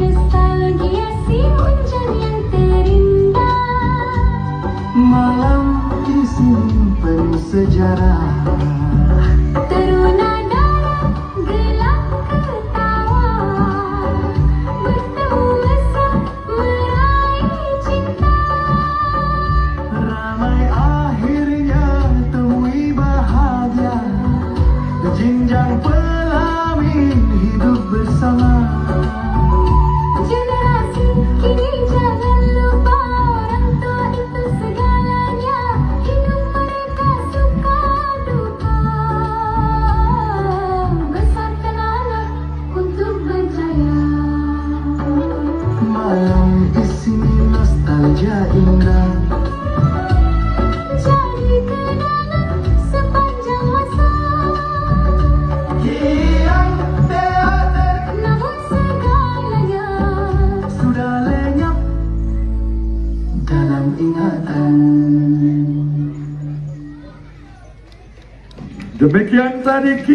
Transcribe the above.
nostalgia si hujan yang terindah. Malam disimpan sejarah. Teruna darah gelap ketawa, bertemu mesra meraih cinta. Ramai akhirnya temui bahagia, jenjang pelamin hidup bersama. Generasi kini jangan lupa orang tua itu segalanya. Hidup mereka suka duka, besarkan anak untuk berjaya. Malam isinya nostalgia indah, Jadi kenangan sepanjang masa. hilang teater Namun segalanya sudah lenyap dalam ingatan. Demikian tadi